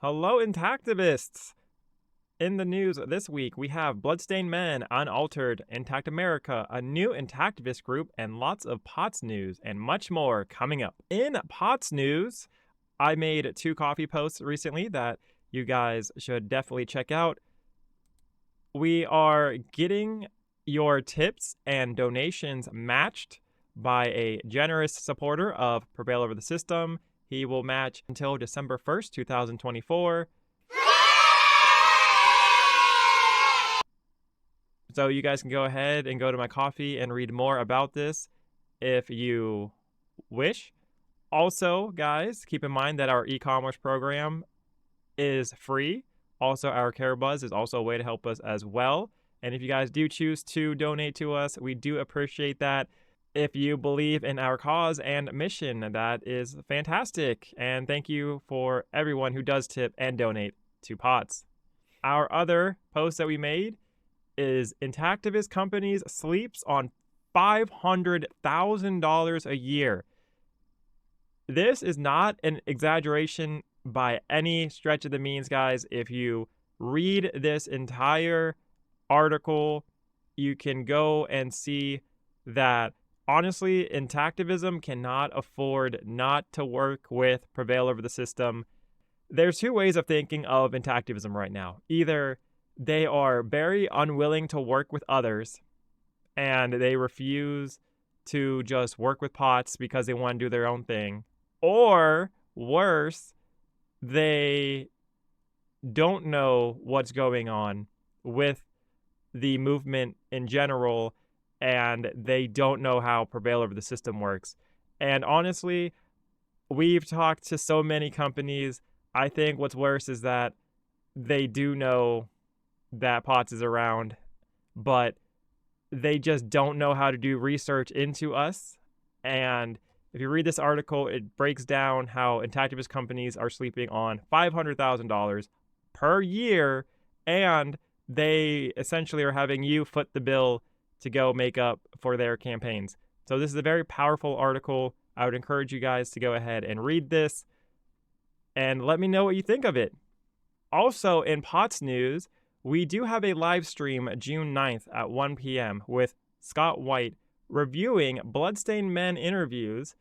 Hello, intactivists! In the news this week, we have Bloodstained Men, Unaltered, Intact America, a new intactivist group, and lots of POTS news, and much more coming up. In POTS news, I made 2 coffee posts recently that you guys should definitely check out. We are getting your tips and donations matched by a generous supporter of Prevail over the System. He will match until December 1st, 2024. So you guys can go ahead and go to my coffee and read more about this if you wish. Also, guys, keep in mind that our e-commerce program is free. Also, our Care Buzz is also a way to help us as well. And if you guys do choose to donate to us, we do appreciate that. If you believe in our cause and mission, that is fantastic. And thank you for everyone who does tip and donate to POTS. Our other post that we made is Intactivist Companies sleeps on $500,000 a year. This is not an exaggeration by any stretch of the means, guys. If you read this entire article, you can go and see that honestly, intactivism cannot afford not to work with Prevail over the System. There's 2 ways of thinking of intactivism right now. Either they are very unwilling to work with others and they refuse to just work with POTS because they want to do their own thing. Or worse, they don't know what's going on with the movement in general and they don't know how Prevail over the System works. And honestly, we've talked to so many companies. I think what's worse is that they do know that POTS is around, but they just don't know how to do research into us. And if you read this article, it breaks down how intactivist companies are sleeping on $500,000 per year, and they essentially are having you foot the bill to go make up for their campaigns. So this is a very powerful article. I would encourage you guys to go ahead and read this and let me know what you think of it. Also, in POTS news, we do have a live stream June 9th at 1 p.m. with Scott White reviewing Bloodstained Men interviews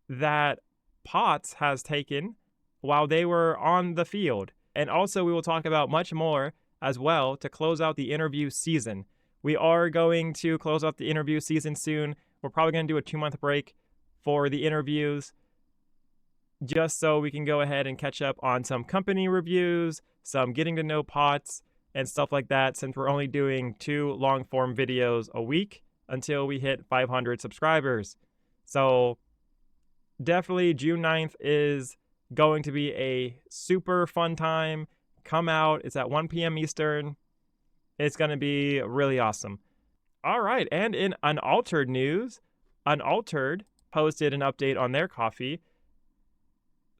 that POTS has taken while they were on the field. And also, we will talk about much more as well to close out the interview season. We are going to close out the interview season soon. We're probably going to do a 2-month break for the interviews just so we can go ahead and catch up on some company reviews, some getting to know POTS, and stuff like that, since we're only doing 2 long-form videos a week until we hit 500 subscribers. So definitely June 9th is going to be a super fun time. Come out. It's at 1 p.m. Eastern. It's going to be really awesome. All right, and in Unaltered news, Unaltered posted an update on their coffee.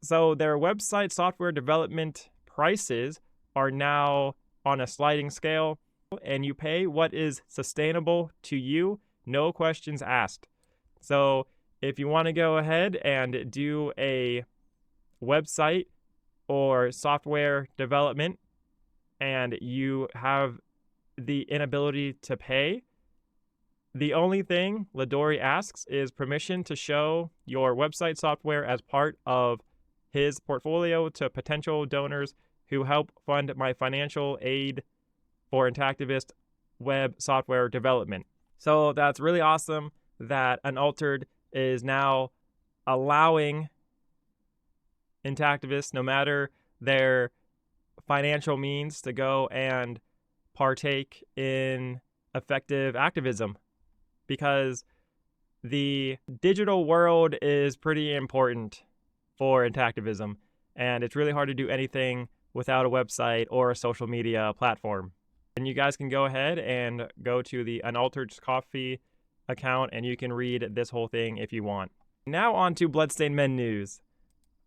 So their website software development prices are now on a sliding scale, and you pay what is sustainable to you, no questions asked. So if you want to go ahead and do a website or software development and you have the inability to pay, the only thing Ladori asks is permission to show your website software as part of his portfolio to potential donors who help fund my financial aid for Intactivist web software development. So that's really awesome that Unaltered is now allowing Intactivists, no matter their financial means, to go and partake in effective activism, because the digital world is pretty important for intactivism, and it's really hard to do anything without a website or a social media platform. And you guys can go ahead and go to the Unaltered Coffee account and you can read this whole thing if you want. Now on to Bloodstained Men news.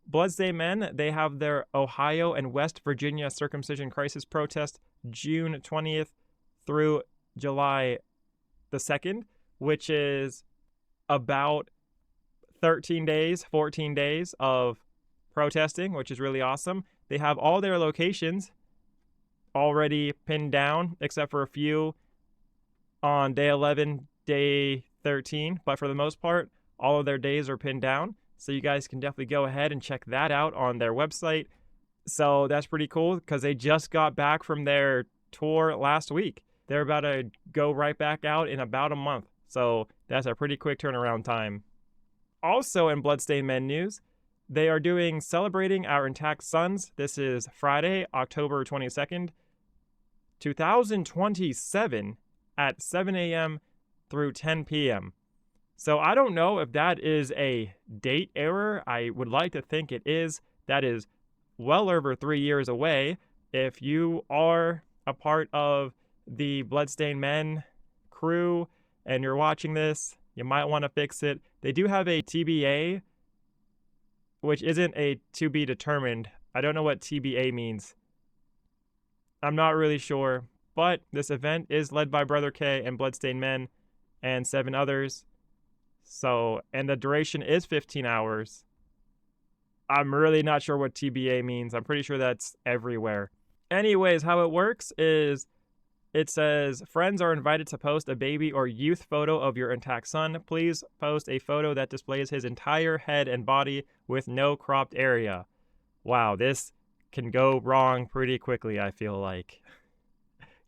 Bloodstained Men, they have their Ohio and West Virginia circumcision crisis protest June 20th through July the 2nd, which is about 14 days of protesting, which is really awesome. They have all their locations already pinned down, except for a few on day 11, day 13. But for the most part, all of their days are pinned down. So you guys can definitely go ahead and check that out on their website. So that's pretty cool because they just got back from their tour last week. They're about to go right back out in about a month. So that's a pretty quick turnaround time. Also in Bloodstained Men news, they are doing Celebrating Our Intact Suns. This is Friday, October 22nd, 2027 at 7 a.m. through 10 p.m. So I don't know if that is a date error. I would like to think it is. That is well over 3 years away. If you are a part of the Bloodstained Men crew and you're watching this, you might want to fix it. They do have a TBA, which isn't a to be determined. I don't know what TBA means. I'm not really sure, but this event is led by Brother K and Bloodstained Men and 7 others. So, and the duration is 15 hours. I'm really not sure what TBA means. I'm pretty sure that's everywhere. Anyways, how it works is it says, friends are invited to post a baby or youth photo of your intact son. Please post a photo that displays his entire head and body with no cropped area. Wow, this can go wrong pretty quickly, I feel like.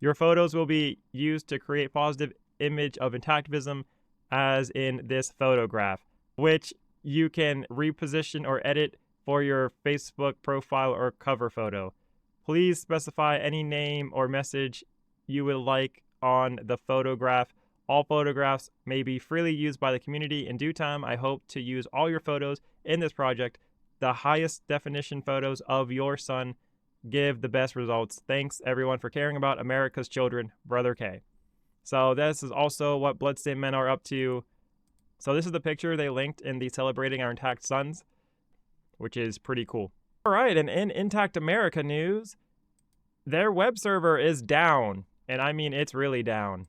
Your photos will be used to create positive image of intactivism, as in this photograph, which you can reposition or edit for your Facebook profile or cover photo. Please specify any name or message you would like on the photograph. All photographs may be freely used by the community. In due time, I hope to use all your photos in this project. The highest definition photos of your son give the best results. Thanks everyone for caring about America's children, Brother K. So this is also what Bloodstained Men are up to. So this is the picture they linked in the Celebrating Our Intact Sons, which is pretty cool. All right, and in Intact America news, their web server is down. And I mean, it's really down.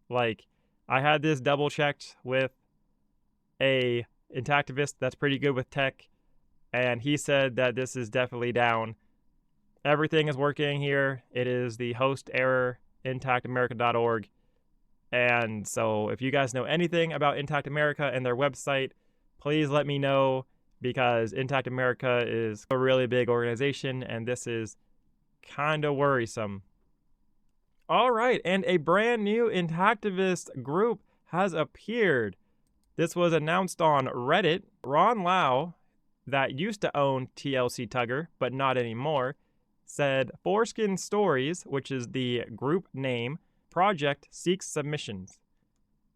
Like, I had this double checked with a intactivist that's pretty good with tech, and he said that this is definitely down. Everything is working here. It is the host error, intactamerica.org. And so if you guys know anything about Intact America and their website, please let me know, because Intact America is a really big organization and this is kind of worrisome. All right, and a brand new intactivist group has appeared. This was announced on Reddit. Ron Lau, that used to own TLC Tugger, but not anymore, said Foreskin Stories, which is the group name, project seeks submissions.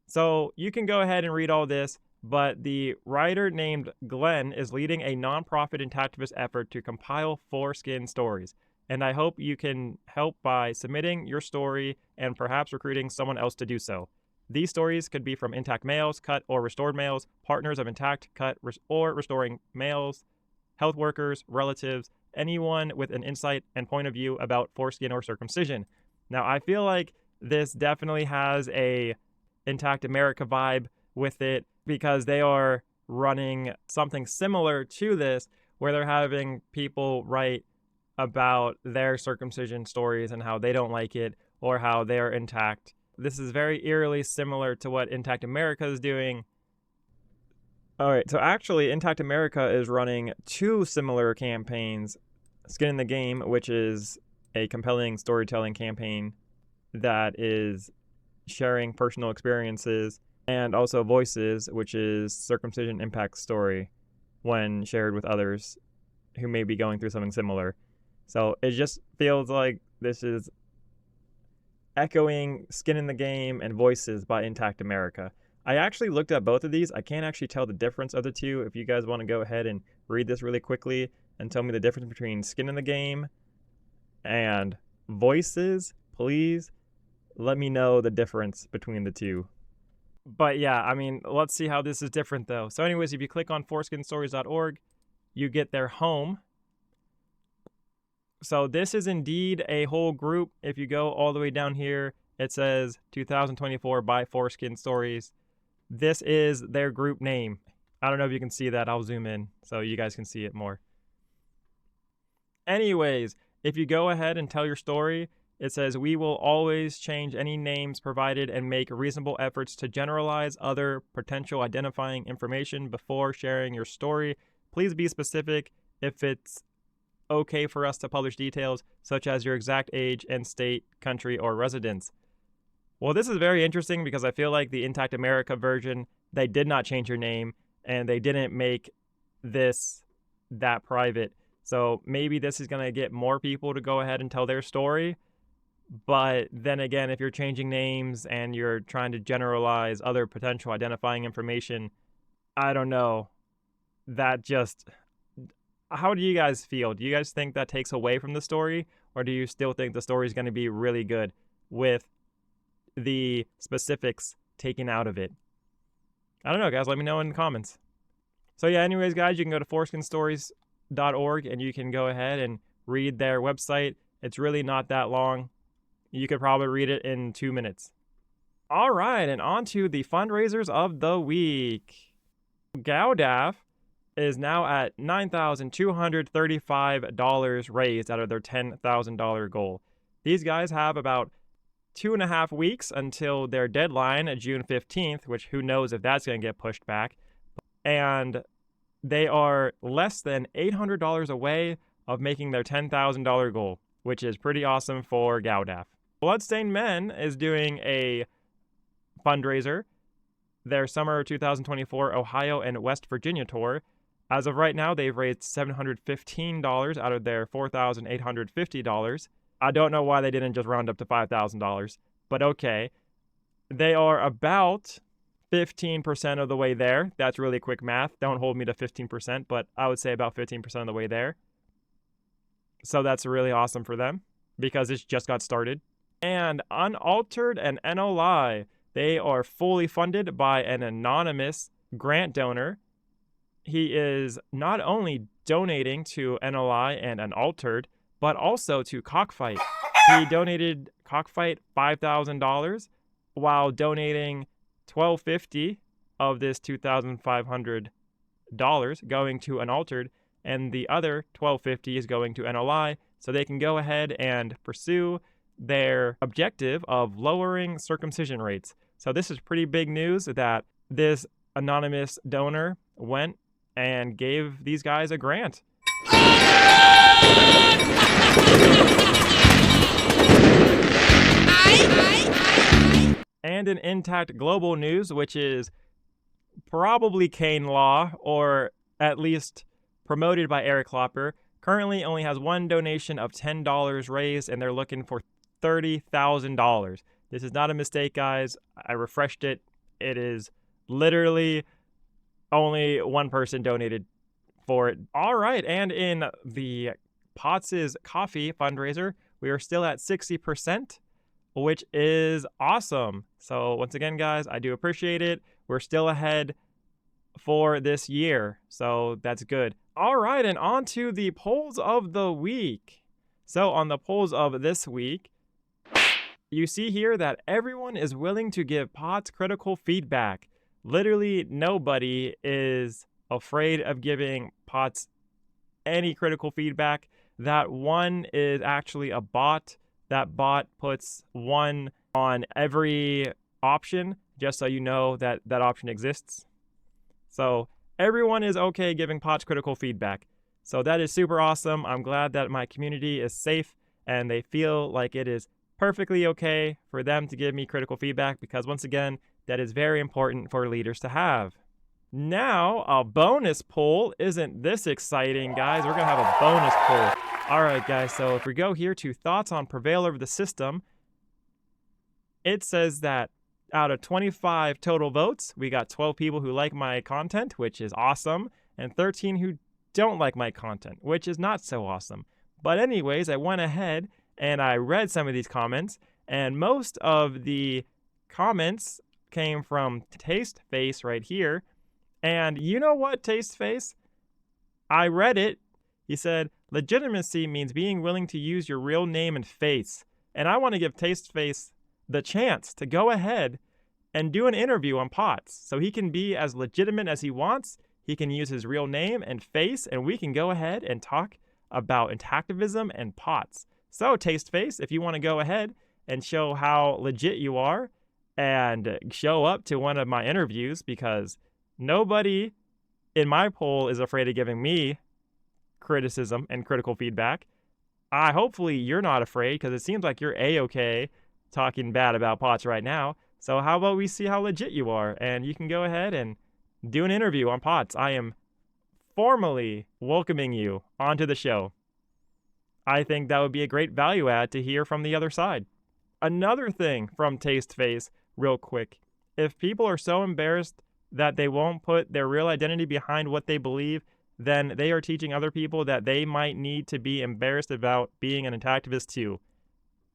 So you can go ahead and read all this, but the writer named Glenn is leading a nonprofit intactivist effort to compile Foreskin Stories. And I hope you can help by submitting your story and perhaps recruiting someone else to do so. These stories could be from intact males, cut or restored males, partners of intact, cut, or restoring males, health workers, relatives, anyone with an insight and point of view about foreskin or circumcision. Now, I feel like this definitely has a Intact America vibe with it, because they are running something similar to this, where they're having people write about their circumcision stories and how they don't like it or how they're intact. This is very eerily similar to what Intact America is doing. All right, so actually Intact America is running 2 similar campaigns. Skin in the Game, which is a compelling storytelling campaign that is sharing personal experiences, and also Voices, which is circumcision impact story when shared with others who may be going through something similar. So it just feels like this is echoing Skin in the Game and Voices by Intact America. I actually looked at both of these. I can't actually tell the difference of the two. If you guys want to go ahead and read this really quickly and tell me the difference between Skin in the Game and Voices, please let me know the difference between the two. But yeah, I mean, let's see how this is different though. So anyways, if you click on foreskinstories.org, you get their home. So this is indeed a whole group. If you go all the way down here, it says 2024 by Foreskin Stories. This is their group name. I don't know if you can see that. I'll zoom in so you guys can see it more. Anyways, if you go ahead and tell your story, it says, we will always change any names provided and make reasonable efforts to generalize other potential identifying information before sharing your story. Please be specific if it's okay for us to publish details such as your exact age and state, country, or residence. Well, this is very interesting because I feel like the Intact America version, they did not change your name and they didn't make this that private. So maybe this is going to get more people to go ahead and tell their story. But then again, if you're changing names and you're trying to generalize other potential identifying information, I don't know. How do you guys feel? Do you guys think that takes away from the story? Or do you still think the story is going to be really good with the specifics taken out of it? I don't know, guys. Let me know in the comments. So yeah, anyways, guys, you can go to foreskinstories.org and you can go ahead and read their website. It's really not that long. You could probably read it in 2 minutes. All right, and on to the fundraisers of the week. Gowdaff is now at $9,235 raised out of their $10,000 goal. These guys have about 2.5 weeks until their deadline, June 15th, which who knows if that's going to get pushed back. And they are less than $800 away of making their $10,000 goal, which is pretty awesome for Gowdaff. Bloodstained Men is doing a fundraiser, their summer 2024 Ohio and West Virginia tour. As of right now, they've raised $715 out of their $4,850. I don't know why they didn't just round up to $5,000, but okay. They are about 15% of the way there. That's really quick math. Don't hold me to 15%, but I would say about 15% of the way there. So that's really awesome for them because it's just got started. And Unaltered and NLI, they are fully funded by an anonymous grant donor. He is not only donating to NLI and Unaltered, but also to Cockfight. He donated Cockfight $5,000 while donating $1,250 of this $2,500 going to Unaltered, and the other $1,250 is going to NLI, so they can go ahead and pursue their objective of lowering circumcision rates. So this is pretty big news that this anonymous donor went and gave these guys a grant. And in Intact Global News, which is probably Kane Law, or at least promoted by Eric Klopper, currently only has one donation of $10 raised, and they're looking for $30,000. This is not a mistake, guys. I refreshed it. It is literally only one person donated for it. All right, and in the Potts' Coffee fundraiser, we are still at 60%, which is awesome. So once again, guys, I do appreciate it. We're still ahead for this year, so that's good. All right, and on to the polls of the week. So on the polls of this week, you see here that everyone is willing to give Potts critical feedback. Literally nobody is afraid of giving Potts any critical feedback. That one is actually a bot. That bot puts 1 on every option, just so you know that that option exists. So everyone is okay giving Potts critical feedback. So that is super awesome. I'm glad that my community is safe and they feel like it is perfectly okay for them to give me critical feedback, because once again, that is very important for leaders to have. Now, a bonus poll. Isn't this exciting, guys? We're going to have a bonus poll. All right, guys, so if we go here to thoughts on Prevail over the system, it says that out of 25 total votes, we got 12 people who like my content, which is awesome, and 13 who don't like my content, which is not so awesome. But anyways, I went ahead and I read some of these comments, and most of the comments came from Tasteface right here. And you know what, Tasteface? I read it. He said, legitimacy means being willing to use your real name and face. And I want to give Tasteface the chance to go ahead and do an interview on Potts, so he can be as legitimate as he wants. He can use his real name and face, and we can go ahead and talk about intactivism and POTS. So, Tasteface, if you want to go ahead and show how legit you are and show up to one of my interviews, because nobody in my poll is afraid of giving me criticism and critical feedback. Hopefully you're not afraid, because it seems like you're A-okay talking bad about POTS right now. So how about we see how legit you are, and you can go ahead and do an interview on POTS. I am formally welcoming you onto the show. I think that would be a great value add to hear from the other side. Another thing from Tasteface, real quick. If people are so embarrassed that they won't put their real identity behind what they believe, then they are teaching other people that they might need to be embarrassed about being an intactivist too.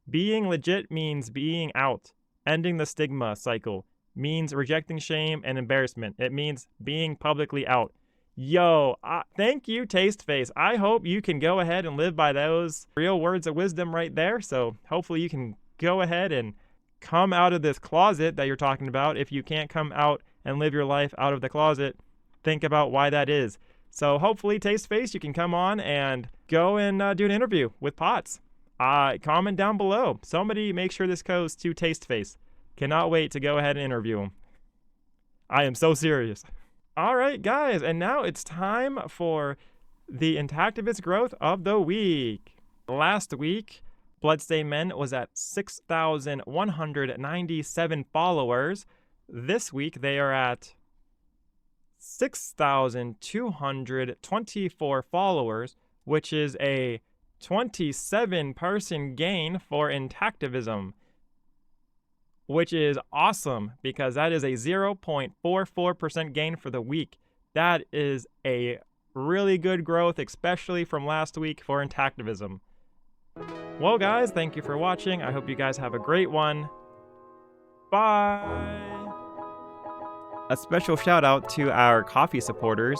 Being legit means being out. Ending the stigma cycle means rejecting shame and embarrassment. It means being publicly out. Yo, thank you, Tasteface. I hope you can go ahead and live by those real words of wisdom right there. So hopefully you can go ahead and come out of this closet that you're talking about. If you can't come out and live your life out of the closet, think about why that is. So hopefully, Tasteface, you can come on and go and do an interview with POTS. Comment down below. Somebody make sure this goes to Tasteface. Cannot wait to go ahead and interview him. I am so serious. All right, guys, and now it's time for the Intactivist growth of the week. Last week, Bloodstained Men was at 6,197 followers. This week, they are at 6,224 followers, which is a 27-person gain for Intactivism, which is awesome because that is a 0.44% gain for the week. That is a really good growth, especially from last week for Intactivism. Well, guys, thank you for watching. I hope you guys have a great one. Bye! A special shout out to our coffee supporters.